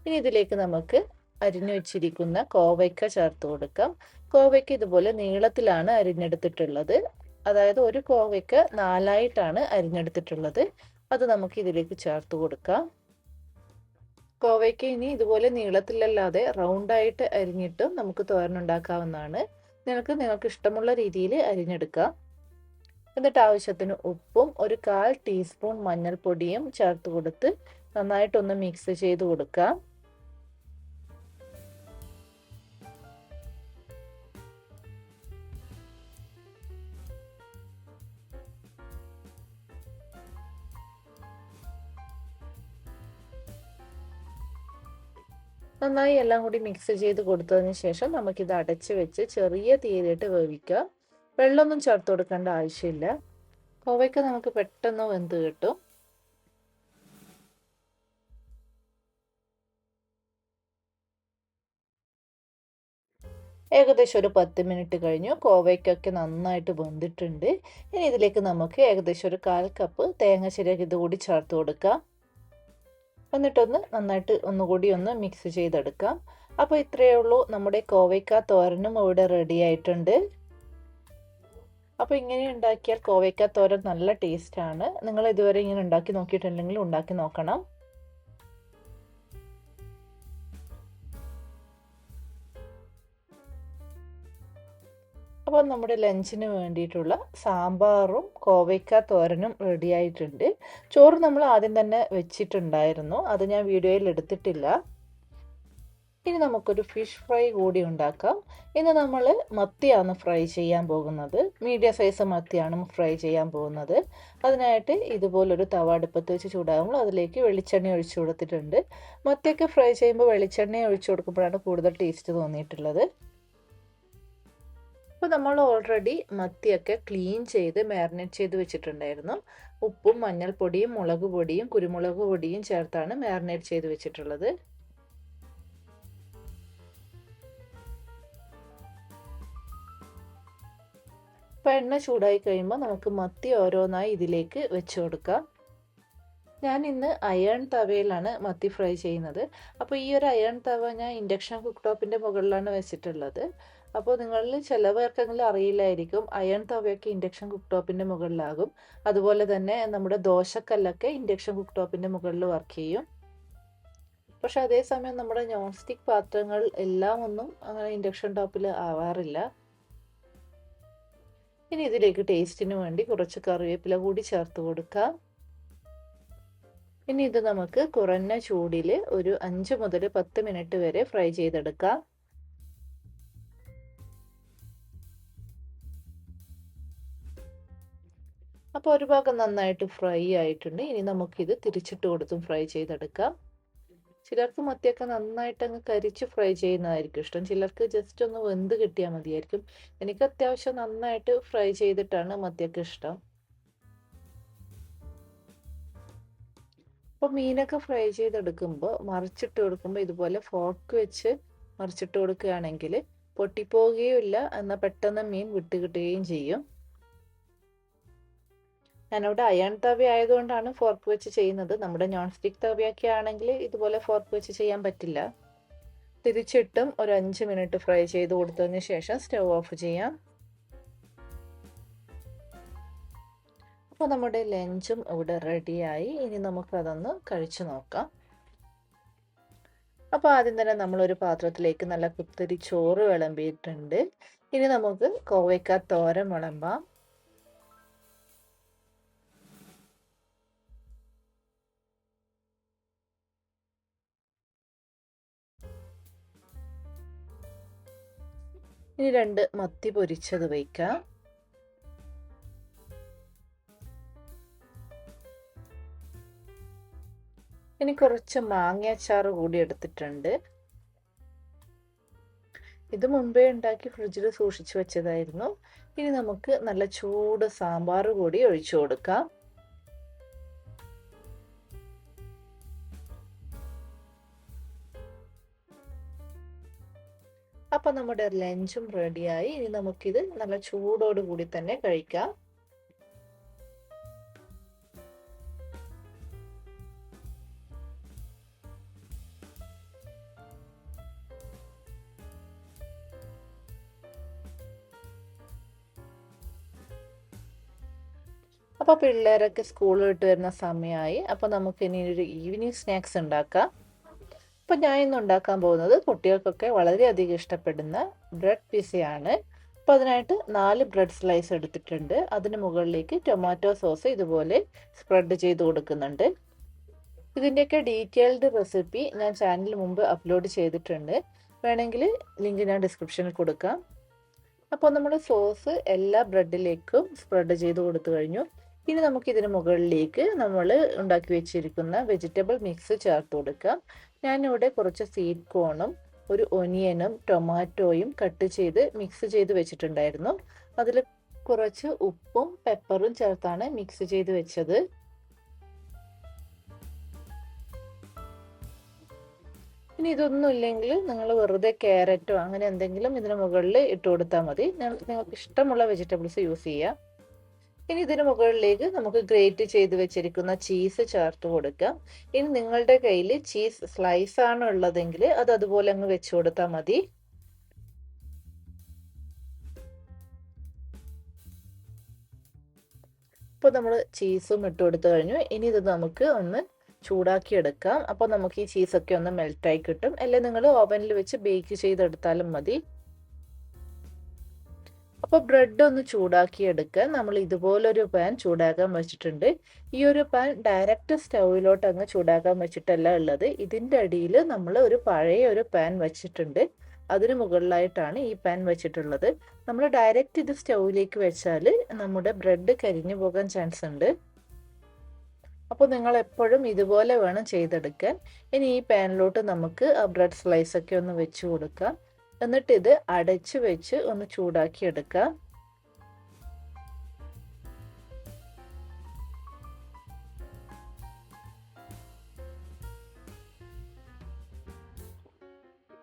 ഇനി ഇതിലേക്ക് നമുക്ക് അരിഞ്ഞു വെച്ചിരിക്കുന്ന കോവയ്ക്ക ചേർത്ത് കൊടുക്കാം. കോവയ്ക്ക ഇതുപോലെ നീളത്തിലാണ് അരിഞ്ഞെടുത്തിട്ടുള്ളത്. അതായത് ഒരു കോവയ്ക്ക് 4ആയിട്ടാണ് അരിഞ്ഞെടുത്തിട്ടുള്ളത്. അത് നമുക്ക് ഇതിലേക്ക് ചേർത്ത് കൊടുക്കാം. കോവയ്ക്ക് ഇനി ഇതുപോലെ നീളത്തിലല്ലാതെ റൗണ്ടായിട്ട് അരിഞ്ഞിട്ടും നമുക്ക് തോരൻ ഉണ്ടാക്കാവുന്നതാണ്. നിങ്ങൾക്ക് ഇഷ്ടമുള്ള രീതിയിൽ അരിഞ്ഞെടുക്കാം. എന്നിട്ട് ആവശ്യത്തിന് ഉപ്പും 1/4 ടീസ്പൂൺ മഞ്ഞൾപ്പൊടിയും ചേർത്ത് കൊടുത്ത് നന്നായിട്ടൊന്ന് മിക്സ് ചെയ്ത് കൊടുക്കാം. നന്നായി എല്ലാം കൂടി മിക്സ് ചെയ്ത് കൊടുത്തതിന് ശേഷം നമുക്കിത് അടച്ച് വെച്ച് ചെറിയ തീയിലിട്ട് വേവിക്കാം. വെള്ളമൊന്നും ചേർത്ത് കൊടുക്കേണ്ട ആവശ്യമില്ല. കോവയ്ക്ക് നമുക്ക് പെട്ടെന്ന് വെന്ത് കിട്ടും. ഏകദേശം ഒരു 10 മിനിറ്റ് കഴിഞ്ഞു. കോവയ്ക്കൊക്കെ നന്നായിട്ട് വെന്തിട്ടുണ്ട്. ഇനി ഇതിലേക്ക് നമുക്ക് ഏകദേശം ഒരു 1/4 കപ്പ് തേങ്ങ ചിരകിയത് കൂടി ചേർത്ത് കൊടുക്കാം. എന്നിട്ടൊന്ന് നന്നായിട്ട് ഒന്നുകൂടി ഒന്ന് മിക്സ് ചെയ്തെടുക്കാം. അപ്പോൾ ഇത്രയേ ഉള്ളൂ, നമ്മുടെ കോവയ്ക്ക തോരനും ഇവിടെ റെഡി ആയിട്ടുണ്ട്. അപ്പോൾ ഇങ്ങനെ ഉണ്ടാക്കിയാൽ കോവയ്ക്ക തോരൻ നല്ല ടേസ്റ്റാണ്. നിങ്ങൾ ഇതുവരെ ഇങ്ങനെ ഉണ്ടാക്കി നോക്കിയിട്ടുണ്ടെങ്കിൽ ഉണ്ടാക്കി നോക്കണം. അപ്പോൾ നമ്മുടെ ലഞ്ചിന് വേണ്ടിയിട്ടുള്ള സാമ്പാറും കോവയ്ക്ക തോരനും റെഡി ആയിട്ടുണ്ട്. ചോറ് നമ്മൾ ആദ്യം തന്നെ വെച്ചിട്ടുണ്ടായിരുന്നു, അത് ഞാൻ വീഡിയോയിൽ എടുത്തിട്ടില്ല. ഇനി നമുക്കൊരു ഫിഷ് ഫ്രൈ കൂടി ഉണ്ടാക്കാം. ഇന്ന് നമ്മൾ മത്തിയാണ് ഫ്രൈ ചെയ്യാൻ പോകുന്നത്. മീഡിയം സൈസ് മത്തിയാണ് ഫ്രൈ ചെയ്യാൻ പോകുന്നത്. അതിനായിട്ട് ഇതുപോലൊരു തവ അടുപ്പത്ത് വെച്ച് ചൂടാകുമ്പോൾ അതിലേക്ക് വെളിച്ചെണ്ണ ഒഴിച്ചു കൊടുത്തിട്ടുണ്ട്. മത്തിയൊക്കെ ഫ്രൈ ചെയ്യുമ്പോൾ വെളിച്ചെണ്ണ ഒഴിച്ചു കൊടുക്കുമ്പോഴാണ് കൂടുതൽ ടേസ്റ്റ് തോന്നിയിട്ടുള്ളത്. അപ്പോൾ നമ്മൾ ഓൾറെഡി മത്തിയൊക്കെ ക്ലീൻ ചെയ്ത് മാരിനേറ്റ് ചെയ്ത് വെച്ചിട്ടുണ്ടായിരുന്നു. ഉപ്പും മഞ്ഞൾപ്പൊടിയും മുളക് പൊടിയും കുരുമുളക് പൊടിയും ചേർത്താണ് മാരിനേറ്റ് ചെയ്ത് വെച്ചിട്ടുള്ളത്. അപ്പോൾ എണ്ണ ചൂടായി കഴിയുമ്പോൾ നമുക്ക് മത്തി ഓരോന്നായി ഇതിലേക്ക് വെച്ച് കൊടുക്കാം. ഞാൻ ഇന്ന് അയൺ തവയിലാണ് മത്തി ഫ്രൈ ചെയ്യുന്നത്. അപ്പോൾ ഈ ഒരു അയൺ തവ ഞാൻ ഇൻഡക്ഷൻ കുക്ക് ടോപ്പിൻ്റെ മുകളിലാണ് വെച്ചിട്ടുള്ളത്. അപ്പോൾ നിങ്ങളിൽ ചിലവർക്കെങ്കിലും അറിയില്ലായിരിക്കും, അയൺ തവയൊക്കെ ഇൻഡക്ഷൻ കുക്ക് ടോപ്പിൻ്റെ മുകളിലാകും. അതുപോലെ തന്നെ നമ്മുടെ ദോശക്കല്ലൊക്കെ ഇൻഡക്ഷൻ കുക്ക് ടോപ്പിൻ്റെ മുകളിൽ വർക്ക് ചെയ്യും. പക്ഷെ അതേസമയം നമ്മുടെ നോൺ സ്റ്റിക്ക് പാത്രങ്ങൾ എല്ലാം ഒന്നും അങ്ങനെ ഇൻഡക്ഷൻ ടോപ്പിൽ ആവാറില്ല. ഇനി ഇതിലേക്ക് ടേസ്റ്റിന് വേണ്ടി കുറച്ച് കറിവേപ്പില കൂടി ചേർത്ത് കൊടുക്കാം. ഇനി ഇത് നമുക്ക് കുറഞ്ഞ ചൂടിൽ ഒരു 5 മുതൽ 10 മിനിറ്റ് വരെ ഫ്രൈ ചെയ്തെടുക്കാം. അപ്പോൾ ഒരു ഭാഗം നന്നായിട്ട് ഫ്രൈ ആയിട്ടുണ്ട്. ഇനി നമുക്കിത് തിരിച്ചിട്ട് കൊടുത്തും ഫ്രൈ ചെയ്തെടുക്കാം. ചിലർക്ക് മത്തിയൊക്കെ നന്നായിട്ട് അങ്ങ് കരിച്ച് ഫ്രൈ ചെയ്യുന്നതായിരിക്കും ഇഷ്ടം. ചിലർക്ക് ജസ്റ്റ് ഒന്ന് വെന്ത് കിട്ടിയാൽ മതിയായിരിക്കും. എനിക്ക് അത്യാവശ്യം നന്നായിട്ട് ഫ്രൈ ചെയ്തിട്ടാണ് മത്തിയൊക്കെ ഇഷ്ടം. അപ്പോൾ മീനൊക്കെ ഫ്രൈ ചെയ്തെടുക്കുമ്പോൾ മറിച്ചിട്ട് കൊടുക്കുമ്പോൾ ഇതുപോലെ ഫോർക്ക് വെച്ച് മറിച്ചിട്ട് കൊടുക്കുകയാണെങ്കിൽ പൊട്ടിപ്പോവുകയും ഇല്ല, എന്നാൽ പെട്ടെന്ന് മീൻ വിട്ട് കിട്ടുകയും ചെയ്യും. ഞാനിവിടെ അയൺ തവ ആയതുകൊണ്ടാണ് ഫോർക്ക് വെച്ച് ചെയ്യുന്നത്. നമ്മുടെ നോൺ സ്റ്റിക്ക് തവയൊക്കെ ആണെങ്കിൽ ഇതുപോലെ ഫോർക്ക് വെച്ച് ചെയ്യാൻ പറ്റില്ല. തിരിച്ചിട്ടും ഒരു 5 മിനിറ്റ് ഫ്രൈ ചെയ്ത് കൊടുത്തതിന് ശേഷം സ്റ്റവ് ഓഫ് ചെയ്യാം. അപ്പോൾ നമ്മുടെ ലഞ്ചും ഇവിടെ റെഡിയായി. ഇനി നമുക്കതൊന്ന് കഴിച്ചു നോക്കാം. അപ്പോൾ ആദ്യം തന്നെ നമ്മളൊരു പാത്രത്തിലേക്ക് നല്ല കുത്തരി ചോറ് വിളമ്പിയിട്ടുണ്ട്. ഇനി നമുക്ക് കോവയ്ക്ക തോരൻ വിളമ്പാം. ഇനി 2 മത്തി പൊരിച്ചത് വയ്ക്കാം. ഇനി കുറച്ച് മാങ്ങാച്ചാറ് കൂടി എടുത്തിട്ടുണ്ട്. ഇത് മുൻപേ ഉണ്ടാക്കി ഫ്രിഡ്ജിൽ സൂക്ഷിച്ചു വെച്ചതായിരുന്നു. ഇനി നമുക്ക് നല്ല ചൂട് സാമ്പാർ കൂടി ഒഴിച്ചു കൊടുക്കാം. അപ്പോൾ നമ്മുടെ ലഞ്ചും റെഡിയായി. ഇനി നമുക്കിത് നല്ല ചൂടോട് കൂടി തന്നെ കഴിക്കാം. അപ്പോൾ പിള്ളേരൊക്കെ സ്കൂൾ വിട്ട് വരുന്ന സമയമായി. അപ്പോൾ നമുക്ക് ഇനി ഒരു ഈവനിങ് സ്നാക്സ് ഉണ്ടാക്കാം. അപ്പോൾ ഞാൻ ഇന്ന് ഉണ്ടാക്കാൻ പോകുന്നത് കുട്ടികൾക്കൊക്കെ വളരെയധികം ഇഷ്ടപ്പെടുന്ന ബ്രെഡ് പിസയാണ്. അപ്പോൾ അതിനായിട്ട് 4 ബ്രെഡ് സ്ലൈസ് എടുത്തിട്ടുണ്ട്. അതിന് മുകളിലേക്ക് ടൊമാറ്റോ സോസ് ഇതുപോലെ സ്പ്രെഡ് ചെയ്ത് കൊടുക്കുന്നുണ്ട്. ഇതിൻ്റെയൊക്കെ ഡീറ്റെയിൽഡ് റെസിപ്പി ഞാൻ ചാനലിൽ മുമ്പ് അപ്ലോഡ് ചെയ്തിട്ടുണ്ട്. വേണമെങ്കിൽ ലിങ്ക് ഞാൻ ഡിസ്ക്രിപ്ഷനിൽ കൊടുക്കാം. അപ്പോൾ നമ്മൾ സോസ് എല്ലാ ബ്രെഡിലേക്കും സ്പ്രെഡ് ചെയ്ത് കൊടുത്തു കഴിഞ്ഞു. ഇനി നമുക്ക് ഇതിന് മുകളിലേക്ക് നമ്മൾ ഉണ്ടാക്കി വെച്ചിരിക്കുന്ന വെജിറ്റബിൾ മിക്സ് ചേർത്ത് കൊടുക്കാം. ഞാനിവിടെ കുറച്ച് സ്വീറ്റ് കോണും ഒരു ഒനിയനും ടൊമാറ്റോയും കട്ട് ചെയ്ത് മിക്സ് ചെയ്ത് വെച്ചിട്ടുണ്ടായിരുന്നു. അതിൽ കുറച്ച് ഉപ്പും പെപ്പറും ചേർത്താണ് മിക്സ് ചെയ്ത് വെച്ചത്. ഇനി ഇതൊന്നും ഇല്ലെങ്കിൽ നിങ്ങൾ വെറുതെ ക്യാരറ്റോ അങ്ങനെ എന്തെങ്കിലും ഇതിന് മുകളിൽ ഇട്ട് കൊടുത്താൽ മതി. നിങ്ങൾക്ക് ഇഷ്ടമുള്ള വെജിറ്റബിൾസ് യൂസ് ചെയ്യാം. ഇനി ഇതിന് മുകളിലേക്ക് നമുക്ക് ഗ്രേറ്റ് ചെയ്ത് വെച്ചിരിക്കുന്ന ചീസ് ചേർത്ത് കൊടുക്കാം. ഇനി നിങ്ങളുടെ കയ്യിൽ ചീസ് സ്ലൈസ് ആണ് ഉള്ളതെങ്കിൽ അത് അതുപോലെ അങ്ങ് വെച്ച് കൊടുത്താൽ മതി. ഇപ്പോൾ നമ്മൾ ചീസും ഇട്ട് കൊടുത്തു കഴിഞ്ഞു. ഇനി ഇത് നമുക്ക് ഒന്ന് ചൂടാക്കി എടുക്കാം. അപ്പോൾ നമുക്ക് ഈ ചീസൊക്കെ ഒന്ന് മെൽറ്റായി കിട്ടും. അല്ലെങ്കിൽ നിങ്ങൾ ഓവനിൽ വെച്ച് ബേക്ക് ചെയ്തെടുത്താലും മതി. അപ്പോൾ ബ്രെഡ് ഒന്ന് ചൂടാക്കി എടുക്കാൻ നമ്മൾ ഇതുപോലൊരു പാൻ ചൂടാക്കാൻ വെച്ചിട്ടുണ്ട്. ഈ ഒരു പാൻ ഡയറക്റ്റ് സ്റ്റൗവിലോട്ട് അങ്ങ് ചൂടാക്കാൻ വെച്ചിട്ടല്ല ഉള്ളത്. ഇതിൻ്റെ അടിയിൽ നമ്മൾ ഒരു പഴയ ഒരു പാൻ വെച്ചിട്ടുണ്ട്. അതിന് മുകളിലായിട്ടാണ് ഈ പാൻ വെച്ചിട്ടുള്ളത്. നമ്മൾ ഡയറക്റ്റ് ഇത് സ്റ്റൗവിലേക്ക് വെച്ചാൽ നമ്മുടെ ബ്രെഡ് കരിഞ്ഞു പോകാൻ ചാൻസ് ഉണ്ട്. അപ്പോൾ നിങ്ങൾ എപ്പോഴും ഇതുപോലെ വേണം ചെയ്തെടുക്കാൻ. ഇനി ഈ പാനിലോട്ട് നമുക്ക് ആ ബ്രെഡ് സ്ലൈസ് ഒക്കെ ഒന്ന് വെച്ച് കൊടുക്കാം. എന്നിട്ട് ഇത് അടച്ചു വെച്ച് ഒന്ന് ചൂടാക്കി എടുക്കാം.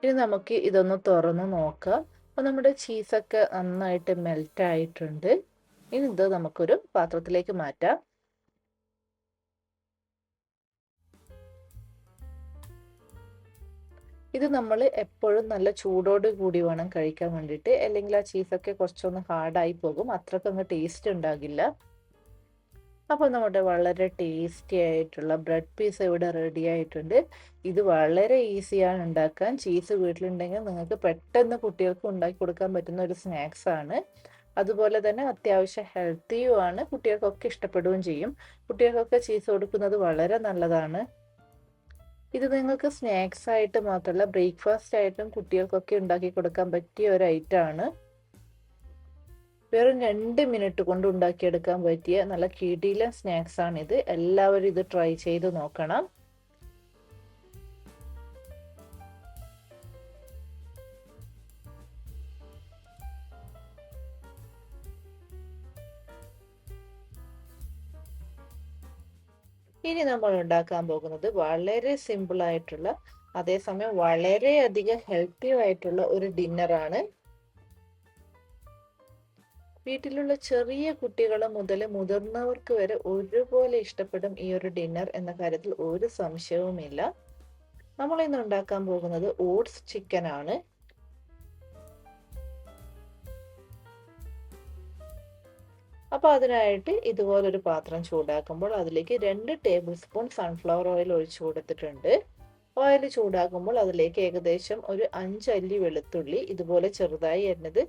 ഇനി നമുക്ക് ഇതൊന്ന് തുറന്ന് നോക്കാം. അപ്പോൾ നമ്മുടെ ചീസൊക്കെ നന്നായിട്ട് മെൽറ്റ് ആയിട്ടുണ്ട്. ഇനി ഇത് നമുക്കൊരു പാത്രത്തിലേക്ക് മാറ്റാം. ഇത് നമ്മൾ എപ്പോഴും നല്ല ചൂടോട് കൂടി വേണം കഴിക്കാൻ വേണ്ടിയിട്ട്. അല്ലെങ്കിൽ ആ ചീസൊക്കെ കുറച്ചൊന്ന് ഹാർഡായി പോകും. അത്രയ്ക്കൊന്നും ടേസ്റ്റ് ഉണ്ടാകില്ല. അപ്പോൾ നമ്മുടെ വളരെ ടേസ്റ്റി ആയിട്ടുള്ള ബ്രെഡ് പീസ് ഇവിടെ റെഡി ആയിട്ടുണ്ട്. ഇത് വളരെ ഈസിയാണ് ഉണ്ടാക്കാൻ. ചീസ് വീട്ടിലുണ്ടെങ്കിൽ നിങ്ങൾക്ക് പെട്ടെന്ന് കുട്ടികൾക്ക് ഉണ്ടാക്കി കൊടുക്കാൻ പറ്റുന്ന ഒരു സ്നാക്സ് ആണ്. അതുപോലെ തന്നെ അത്യാവശ്യം ഹെൽത്തിയുമാണ്. കുട്ടികൾക്കൊക്കെ ഇഷ്ടപ്പെടുകയും ചെയ്യും. കുട്ടികൾക്കൊക്കെ ചീസ് കൊടുക്കുന്നത് വളരെ നല്ലതാണ്. ഇത് നിങ്ങൾക്ക് സ്നാക്സ് ആയിട്ട് മാത്രമല്ല ബ്രേക്ക്ഫാസ്റ്റ് ആയിട്ടും കുട്ടികൾക്കൊക്കെ ഉണ്ടാക്കി കൊടുക്കാൻ പറ്റിയ ഒരു ഐറ്റമാണ്. വെറും 2 മിനിറ്റ് കൊണ്ട് ഉണ്ടാക്കിയെടുക്കാൻ പറ്റിയ നല്ല കിടിലൻ സ്നാക്സ് ആണിത്. എല്ലാവരും ഇത് ട്രൈ ചെയ്ത് നോക്കണം. ഇനി നമ്മൾ ഉണ്ടാക്കാൻ പോകുന്നത് വളരെ സിമ്പിൾ ആയിട്ടുള്ള അതേസമയം വളരെയധികം ഹെൽത്തി ആയിട്ടുള്ള ഒരു ഡിന്നറാണ്. വീട്ടിലുള്ള ചെറിയ കുട്ടികൾ മുതൽ മുതിർന്നവർക്ക് വരെ ഒരുപോലെ ഇഷ്ടപ്പെടും ഈ ഒരു ഡിന്നർ എന്ന കാര്യത്തിൽ ഒരു സംശയവുമില്ല. നമ്മൾ ഇന്ന് ഉണ്ടാക്കാൻ പോകുന്നത് ഓട്സ് ചിക്കൻ ആണ്. അപ്പോൾ അതിനായിട്ട് ഇതുപോലൊരു പാത്രം ചൂടാക്കുമ്പോൾ അതിലേക്ക് 2 ടേബിൾ സ്പൂൺ സൺഫ്ലവർ ഓയിൽ ഒഴിച്ചു കൊടുത്തിട്ടുണ്ട്. ഓയിൽ ചൂടാക്കുമ്പോൾ അതിലേക്ക് ഏകദേശം ഒരു 5 അല്ലി വെളുത്തുള്ളി ഇതുപോലെ ചെറുതായി അരിഞ്ഞത്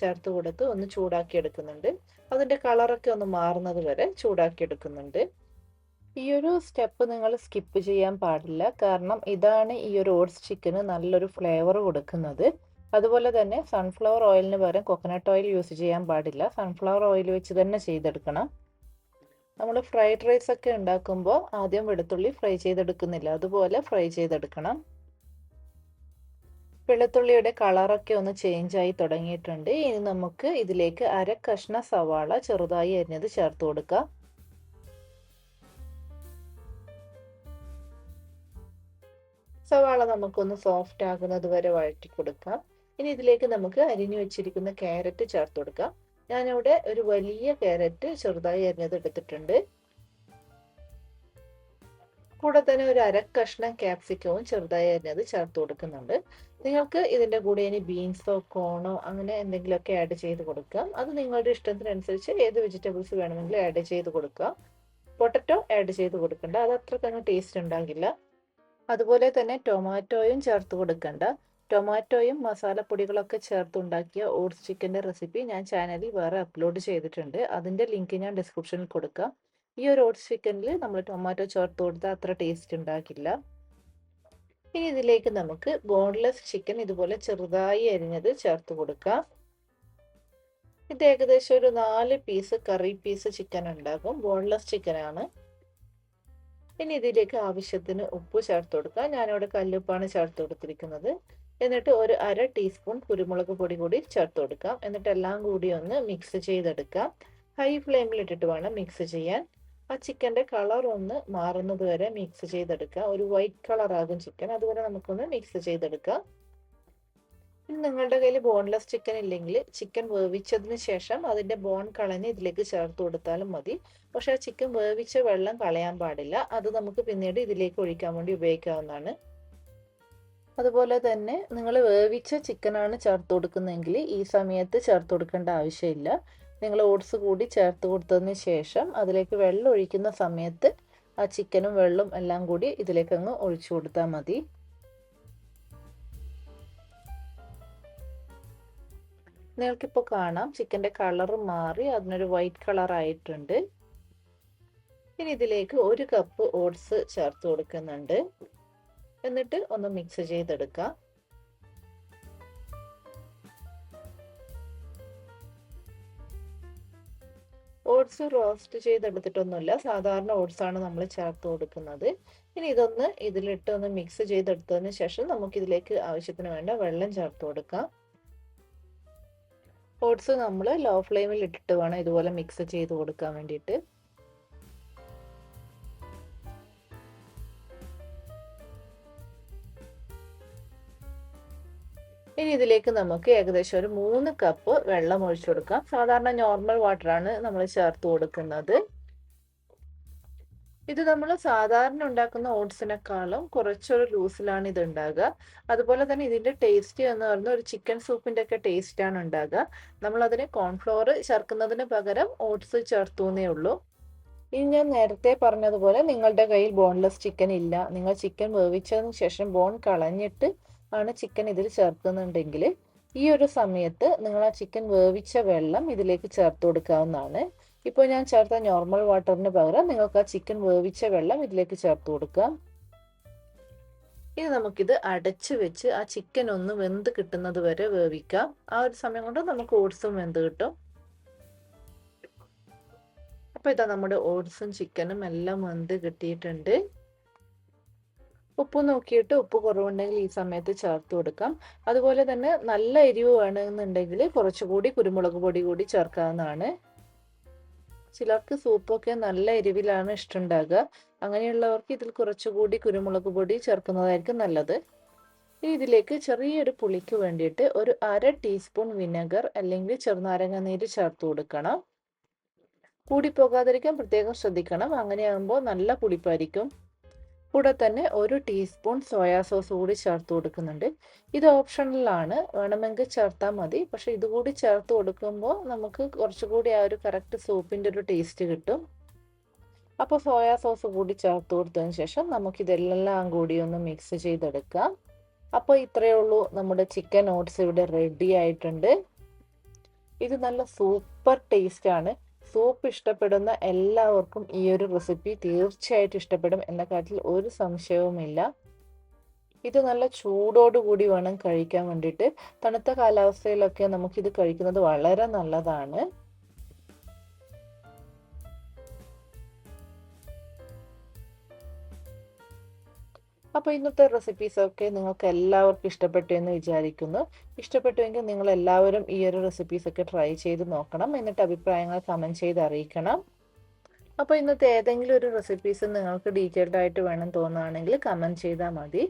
ചേർത്ത് കൊടുത്ത് ഒന്ന് ചൂടാക്കി എടുക്കുന്നുണ്ട്. അതിൻ്റെ കളറൊക്കെ ഒന്ന് മാറുന്നത് വരെ ചൂടാക്കി എടുക്കുന്നുണ്ട്. ഈ ഒരു സ്റ്റെപ്പ് നിങ്ങൾ സ്കിപ്പ് ചെയ്യാൻ പാടില്ല. കാരണം ഇതാണ് ഈ ഒരു ഓട്സ് ചിക്കന് നല്ലൊരു ഫ്ലേവർ കൊടുക്കുന്നത്. അതുപോലെ തന്നെ സൺഫ്ലവർ ഓയിലിന് പകരം കൊക്കനട്ട് ഓയിൽ യൂസ് ചെയ്യാൻ പാടില്ല. സൺഫ്ലവർ ഓയിൽ വെച്ച് തന്നെ ചെയ്തെടുക്കണം. നമ്മൾ ഫ്രൈഡ് റൈസ് ഒക്കെ ഉണ്ടാക്കുമ്പോൾ ആദ്യം വെളുത്തുള്ളി ഫ്രൈ ചെയ്തെടുക്കുന്നില്ല, അതുപോലെ ഫ്രൈ ചെയ്തെടുക്കണം. വെളുത്തുള്ളിയുടെ കളറൊക്കെ ഒന്ന് ചേഞ്ച് ആയി തുടങ്ങിയിട്ടുണ്ട്. ഇനി നമുക്ക് ഇതിലേക്ക് 1/2 കഷ്ണം സവാള ചെറുതായി അരിഞ്ഞത് ചേർത്ത് കൊടുക്കാം. സവാള നമുക്കൊന്ന് സോഫ്റ്റ് ആകുന്നത് വരെ വഴറ്റി കൊടുക്കാം. ഇനി ഇതിലേക്ക് നമുക്ക് അരിഞ്ഞു വെച്ചിരിക്കുന്ന ക്യാരറ്റ് ചേർത്ത് കൊടുക്കാം. ഞാനിവിടെ ഒരു വലിയ ക്യാരറ്റ് ചെറുതായി അരിഞ്ഞത് എടുത്തിട്ടുണ്ട്. കൂടെ തന്നെ ഒരു അര കഷ്ണം ക്യാപ്സിക്കവും ചെറുതായി അരിഞ്ഞത് ചേർത്ത് കൊടുക്കുന്നുണ്ട്. നിങ്ങൾക്ക് ഇതിൻ്റെ കൂടെ ഇനി ബീൻസോ കോണോ അങ്ങനെ എന്തെങ്കിലുമൊക്കെ ആഡ് ചെയ്ത് കൊടുക്കാം. അത് നിങ്ങളുടെ ഇഷ്ടത്തിനനുസരിച്ച് ഏത് വെജിറ്റബിൾസ് വേണമെങ്കിലും ആഡ് ചെയ്ത് കൊടുക്കാം. പൊട്ടറ്റോ ആഡ് ചെയ്ത് കൊടുക്കണ്ട, അത് അത്രക്കങ്ങ് ടേസ്റ്റ് ഉണ്ടാകില്ല. അതുപോലെ തന്നെ ടൊമാറ്റോയും ചേർത്ത് കൊടുക്കണ്ട. ടൊമാറ്റോയും മസാലപ്പൊടികളൊക്കെ ചേർത്തുണ്ടാക്കിയ ഓട്സ് ചിക്കൻ്റെ റെസിപ്പി ഞാൻ ചാനലിൽ വേറെ അപ്ലോഡ് ചെയ്തിട്ടുണ്ട്. അതിൻ്റെ ലിങ്ക് ഞാൻ ഡിസ്ക്രിപ്ഷനിൽ കൊടുക്കാം. ഈ ഒരു ഓട്സ് ചിക്കനിൽ നമ്മൾ ടൊമാറ്റോ ചേർത്ത് കൊടുത്താൽ അത്ര ടേസ്റ്റ് ഉണ്ടാക്കില്ല. ഇനി ഇതിലേക്ക് നമുക്ക് ബോൺലെസ് ചിക്കൻ ഇതുപോലെ ചെറുതായി അരിഞ്ഞത് ചേർത്ത് കൊടുക്കാം. ഇത് ഏകദേശം ഒരു 4 പീസ് കറി പീസ് ചിക്കൻ ഉണ്ടാകും. ബോൺലെസ് ചിക്കനാണ്. ഇനി ഇതിലേക്ക് ആവശ്യത്തിന് ഉപ്പ് ചേർത്ത് കൊടുക്കാം. ഞാനിവിടെ കല്ലുപ്പാണ് ചേർത്ത് കൊടുത്തിരിക്കുന്നത്. എന്നിട്ട് ഒരു അര ടീസ്പൂൺ കുരുമുളക് പൊടി കൂടി ചേർത്ത് കൊടുക്കാം. എന്നിട്ട് എല്ലാം കൂടി ഒന്ന് മിക്സ് ചെയ്തെടുക്കാം. ഹൈ ഫ്ലെയിമിൽ ഇട്ടിട്ട് വേണം മിക്സ് ചെയ്യാൻ. ആ ചിക്കൻ്റെ കളർ ഒന്ന് മാറുന്നത് വരെ മിക്സ് ചെയ്തെടുക്കുക. ഒരു വൈറ്റ് കളർ ആകും ചിക്കൻ, അതുവരെ നമുക്കൊന്ന് മിക്സ് ചെയ്തെടുക്കാം. ഇനി നിങ്ങളുടെ കയ്യിൽ ബോൺലെസ് ചിക്കൻ ഇല്ലെങ്കിൽ ചിക്കൻ വേവിച്ചതിന് ശേഷം അതിൻ്റെ ബോൺ കളഞ്ഞ് ഇതിലേക്ക് ചേർത്ത് കൊടുത്താലും മതി. പക്ഷേ ആ ചിക്കൻ വേവിച്ച വെള്ളം കളയാൻ പാടില്ല. അത് നമുക്ക് പിന്നീട് ഇതിലേക്ക് ഒഴിക്കാൻ വേണ്ടി ഉപയോഗിക്കാവുന്നതാണ്. അതുപോലെ തന്നെ നിങ്ങൾ വേവിച്ച ചിക്കനാണ് ചേർത്ത് കൊടുക്കുന്നതെങ്കിൽ ഈ സമയത്ത് ചേർത്ത് കൊടുക്കേണ്ട ആവശ്യമില്ല. നിങ്ങൾ ഓട്സ് കൂടി ചേർത്ത് കൊടുത്തതിന് ശേഷം അതിലേക്ക് വെള്ളം ഒഴിക്കുന്ന സമയത്ത് ആ ചിക്കനും വെള്ളവും എല്ലാം കൂടി ഇതിലേക്ക് അങ്ങ് ഒഴിച്ചു കൊടുത്താൽ മതി. നിങ്ങൾക്കിപ്പോൾ കാണാം ചിക്കൻ്റെ കളർ മാറി അതിനൊരു വൈറ്റ് കളർ ആയിട്ടുണ്ട്. ഇനി ഇതിലേക്ക് 1 കപ്പ് ഓട്സ് ചേർത്ത് കൊടുക്കുന്നുണ്ട്. എന്നിട്ട് ഒന്ന് മിക്സ് ചെയ്തെടുക്കാം. ഓട്സ് റോസ്റ്റ് ചെയ്തെടുത്തിട്ടൊന്നുമില്ല, സാധാരണ ഓട്സ് ആണ് നമ്മൾ ചേർത്ത് കൊടുക്കുന്നത്. ഇനി ഇതൊന്ന് ഇതിലിട്ട് ഒന്ന് മിക്സ് ചെയ്തെടുത്തതിന് ശേഷം നമുക്കിതിലേക്ക് ആവശ്യത്തിന് വേണ്ട വെള്ളം ചേർത്ത് കൊടുക്കാം. ഓട്സ് നമ്മൾ ലോ ഫ്ലെയിമിൽ ഇട്ടിട്ട് വേണം ഇതുപോലെ മിക്സ് ചെയ്ത് കൊടുക്കാൻ വേണ്ടിയിട്ട്. ഇനി ഇതിലേക്ക് നമുക്ക് ഏകദേശം ഒരു 3 കപ്പ് വെള്ളം ഒഴിച്ചു കൊടുക്കാം. സാധാരണ നോർമൽ വാട്ടറാണ് നമ്മൾ ചേർത്ത് കൊടുക്കുന്നത്. ഇത് നമ്മൾ സാധാരണ ഉണ്ടാക്കുന്ന ഓട്സിനെക്കാളും കുറച്ചൊരു ലൂസിലാണ് ഇത് ഉണ്ടാകുക. അതുപോലെ തന്നെ ഇതിൻ്റെ ടേസ്റ്റ് എന്ന് പറയുന്നത് ഒരു ചിക്കൻ സൂപ്പിൻ്റെ ഒക്കെ ടേസ്റ്റാണ് ഉണ്ടാകുക. നമ്മളതിന് കോൺഫ്ലോർ ചേർക്കുന്നതിന് പകരം ഓട്സ് ചേർത്തുന്നേ ഉള്ളൂ. ഇനി ഞാൻ നേരത്തെ പറഞ്ഞതുപോലെ നിങ്ങളുടെ കയ്യിൽ ബോൺലെസ് ചിക്കൻ ഇല്ല, നിങ്ങൾ ചിക്കൻ വേവിച്ചതിന് ശേഷം ബോൺ കളഞ്ഞിട്ട് ആണ് ചിക്കൻ ഇതിൽ ചേർക്കുന്നുണ്ടെങ്കിൽ ഈ ഒരു സമയത്ത് നിങ്ങൾ ആ ചിക്കൻ വേവിച്ച വെള്ളം ഇതിലേക്ക് ചേർത്ത് കൊടുക്കാവുന്നതാണ്. ഇപ്പോൾ ഞാൻ ചേർത്ത നോർമൽ വാട്ടറിന് പകരം നിങ്ങൾക്ക് ആ ചിക്കൻ വേവിച്ച വെള്ളം ഇതിലേക്ക് ചേർത്ത് കൊടുക്കാം. ഇനി നമുക്കിത് അടച്ച് വെച്ച് ആ ചിക്കൻ ഒന്ന് വെന്ത് കിട്ടുന്നത് വരെ വേവിക്കാം. ആ ഒരു സമയം കൊണ്ട് നമുക്ക് ഓട്സും വെന്ത് കിട്ടും. അപ്പോൾ ഇതാ നമ്മുടെ ഓട്സും ചിക്കനും എല്ലാം വെന്ത് കിട്ടിയിട്ടുണ്ട്. ഉപ്പ് നോക്കിയിട്ട് ഉപ്പ് കുറവുണ്ടെങ്കിൽ ഈ സമയത്ത് ചേർത്ത് കൊടുക്കാം. അതുപോലെ തന്നെ നല്ല എരിവ് വേണമെന്നുണ്ടെങ്കിൽ കുറച്ചുകൂടി കുരുമുളക് പൊടി കൂടി ചേർക്കാവുന്നതാണ്. ചിലർക്ക് സൂപ്പൊക്കെ നല്ല എരിവിലാണ് ഇഷ്ടമുണ്ടാകുക. അങ്ങനെയുള്ളവർക്ക് ഇതിൽ കുറച്ചുകൂടി കുരുമുളക് പൊടി ചേർക്കുന്നതായിരിക്കും നല്ലത്. ഇതിലേക്ക് ചെറിയൊരു പുളിക്ക് വേണ്ടിയിട്ട് ഒരു അര ടീസ്പൂൺ വിനെഗർ അല്ലെങ്കിൽ ചെറുനാരങ്ങ നീര് ചേർത്ത് കൊടുക്കണം. കൂടി പോകാതിരിക്കാൻ പ്രത്യേകം ശ്രദ്ധിക്കണം, അങ്ങനെയാകുമ്പോൾ നല്ല പുളിപ്പായിരിക്കും. കൂടെ തന്നെ 1 ടീസ്പൂൺ സോയാ സോസ് കൂടി ചേർത്ത് കൊടുക്കുന്നുണ്ട്. ഇത് ഓപ്ഷണലാണ്, വേണമെങ്കിൽ ചേർത്താൽ മതി. പക്ഷേ ഇതുകൂടി ചേർത്ത് കൊടുക്കുമ്പോൾ നമുക്ക് കുറച്ചുകൂടി ആ ഒരു കറക്റ്റ് സൂപ്പിൻ്റെ ഒരു ടേസ്റ്റ് കിട്ടും. അപ്പോൾ സോയാ സോസ് കൂടി ചേർത്ത് കൊടുത്തതിന് ശേഷം നമുക്കിതെല്ലാം കൂടി ഒന്ന് മിക്സ് ചെയ്തെടുക്കാം. അപ്പോൾ ഇത്രയേ ഉള്ളൂ, നമ്മുടെ ചിക്കൻ ഓട്സ് ഇവിടെ റെഡി ആയിട്ടുണ്ട്. ഇത് നല്ല സൂപ്പർ ടേസ്റ്റാണ്. സൂപ്പ് ഇഷ്ടപ്പെടുന്ന എല്ലാവർക്കും ഈ ഒരു റെസിപ്പി തീർച്ചയായിട്ടും ഇഷ്ടപ്പെടും എന്ന കാര്യത്തിൽ ഒരു സംശയവുമില്ല. ഇത് നല്ല ചൂടോടുകൂടി വേണം കഴിക്കാൻ വേണ്ടിയിട്ട്. തണുത്ത കാലാവസ്ഥയിലൊക്കെ നമുക്കിത് കഴിക്കുന്നത് വളരെ നല്ലതാണ്. അപ്പോൾ ഇന്നത്തെ റെസിപ്പീസൊക്കെ നിങ്ങൾക്ക് എല്ലാവർക്കും ഇഷ്ടപ്പെട്ടു എന്ന് വിചാരിക്കുന്നു. ഇഷ്ടപ്പെട്ടുവെങ്കിൽ നിങ്ങൾ എല്ലാവരും ഈ ഒരു റെസിപ്പീസൊക്കെ ട്രൈ ചെയ്ത് നോക്കണം. എന്നിട്ട് അഭിപ്രായങ്ങൾ കമൻറ്റ് ചെയ്ത് അറിയിക്കണം. അപ്പോൾ ഇന്നത്തെ ഏതെങ്കിലും ഒരു റെസിപ്പീസ് നിങ്ങൾക്ക് ഡീറ്റെയിൽഡ് ആയിട്ട് വേണം തോന്നുകയാണെങ്കിൽ കമൻറ്റ് ചെയ്താൽ മതി.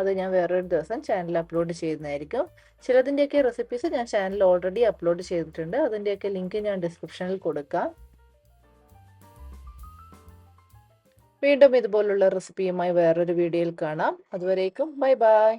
അത് ഞാൻ വേറൊരു ദിവസം ചാനൽ അപ്ലോഡ് ചെയ്യുന്നതായിരിക്കും. ചിലതിൻ്റെയൊക്കെ റെസിപ്പീസ് ഞാൻ ചാനൽ ഓൾറെഡി അപ്ലോഡ് ചെയ്തിട്ടുണ്ട്. അതിൻ്റെയൊക്കെ ലിങ്ക് ഞാൻ ഡിസ്ക്രിപ്ഷനിൽ കൊടുക്കാം. വീണ്ടും ഇതുപോലുള്ള റെസിപ്പിയുമായി വേറൊരു വീഡിയോയിൽ കാണാം. അതുവരേക്കും ബൈ ബൈ.